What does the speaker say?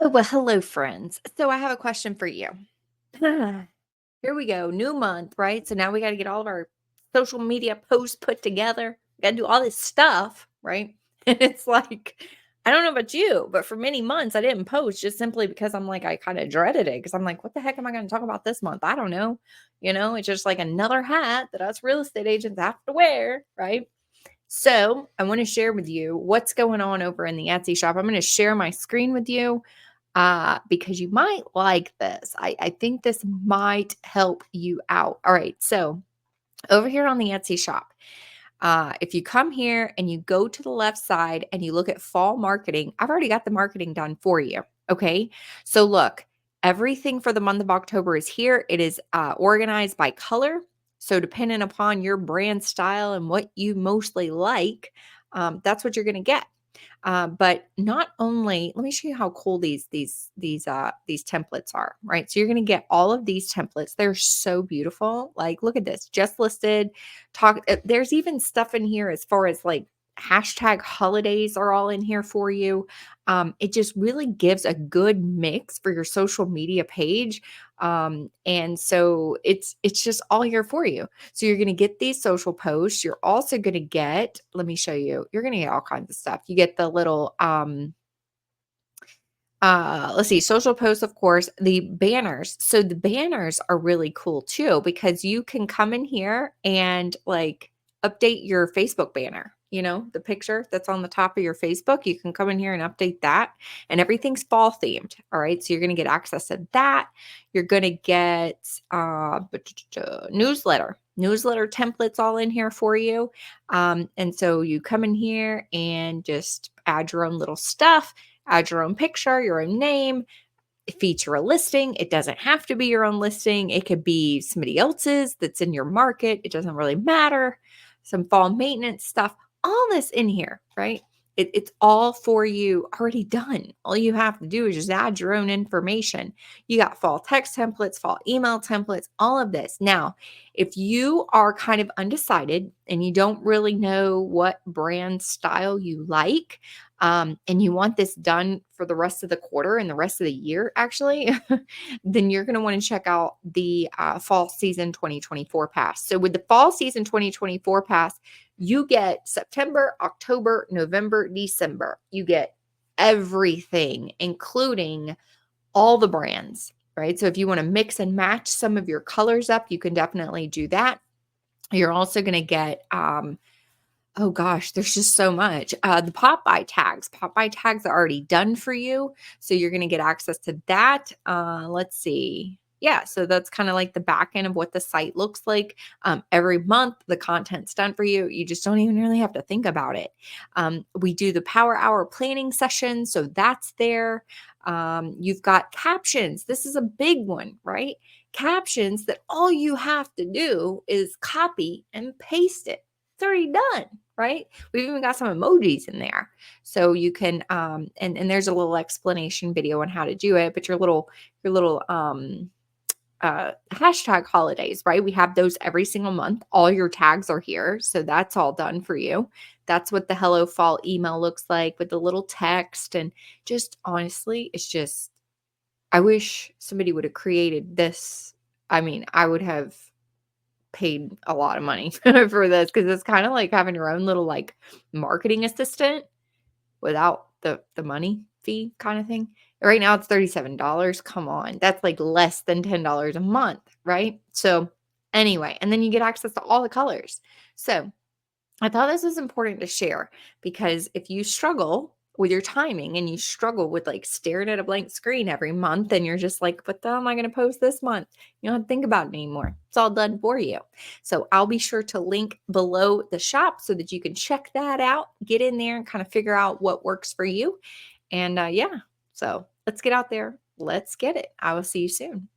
Oh, well, hello, friends. So I have a question for you. Here we go, new month, right? So now we got to get all of our social media posts put together. Got to do all this stuff, right? And it's like, I don't know about you, but for many months I didn't post just simply because I'm like, I kind of dreaded it because I'm like, what the heck am I going to talk about this month? I don't know. It's just like another hat that us real estate agents have to wear, right? So I want to share with you what's going on over in the Etsy shop. I'm going to share my screen with you because you might like this. I think this might help you out. All right. So over here on the Etsy shop, if you come here and you go to the left side and you look at fall marketing, I've already got the marketing done for you. Okay. So look, everything for the month of October is here. It is organized by color. So depending upon your brand style and what you mostly like, that's what you're going to get. But not only, let me show you how cool these templates are, right? So you're going to get all of these templates. They're so beautiful. Like, look at this, just listed. There's even stuff in here as far as like hashtag holidays are all in here for you. It just really gives a good mix for your social media page. And so it's just all here for you. So you're going to get these social posts. You're also going to get, let me show you, you're going to get all kinds of stuff. You get the little, let's see, social posts, of course, the banners. So the banners are really cool too, because you can come in here and like update your Facebook banner, the picture that's on the top of your Facebook. You can come in here and update that, and everything's fall themed. All right. So you're going to get access to that. You're going to get newsletter templates all in here for you. And so you come in here and just add your own little stuff, add your own picture, your own name, feature a listing. It doesn't have to be your own listing. It could be somebody else's that's in your market. It doesn't really matter. Some fall maintenance stuff, all this in here, right? It's all for you already done. All you have to do is just add your own information. You got fall text templates, fall email templates, all of this. Now, if you are kind of undecided and you don't really know what brand style you like, and you want this done for the rest of the quarter and the rest of the year, actually, then you're going to want to check out the fall season 2024 pass. So with the fall season 2024 pass, you get September, October, November, December. You get everything, including all the brands, right? So if you want to mix and match some of your colors up, you can definitely do that. You're also going to get, oh gosh, there's just so much. The pop by tags. Pop by tags are already done for you. So you're going to get access to that. Let's see. Yeah, so that's kind of like the back end of what the site looks like. Every month, the content's done for you. You just don't even really have to think about it. We do the Power Hour planning session, so that's there. You've got captions. This is a big one, right? Captions that all you have to do is copy and paste it. It's already done, right? We've even got some emojis in there. So you can and there's a little explanation video on how to do it, but your little hashtag holidays, right? We have those every single month. All your tags are here. So that's all done for you. That's what the Hello Fall email looks like with the little text. And just honestly, it's just, I wish somebody would have created this. I mean, I would have paid a lot of money for this because it's kind of like having your own little like marketing assistant without the money fee kind of thing. Right now it's $37. Come on. That's like less than $10 a month, right? So anyway, and then you get access to all the colors. So I thought this was important to share because if you struggle with your timing and you struggle with like staring at a blank screen every month and you're just like, what the hell am I going to post this month? You don't have to think about it anymore. It's all done for you. So I'll be sure to link below the shop so that you can check that out, get in there and kind of figure out what works for you. And yeah, so let's get out there. Let's get it. I will see you soon.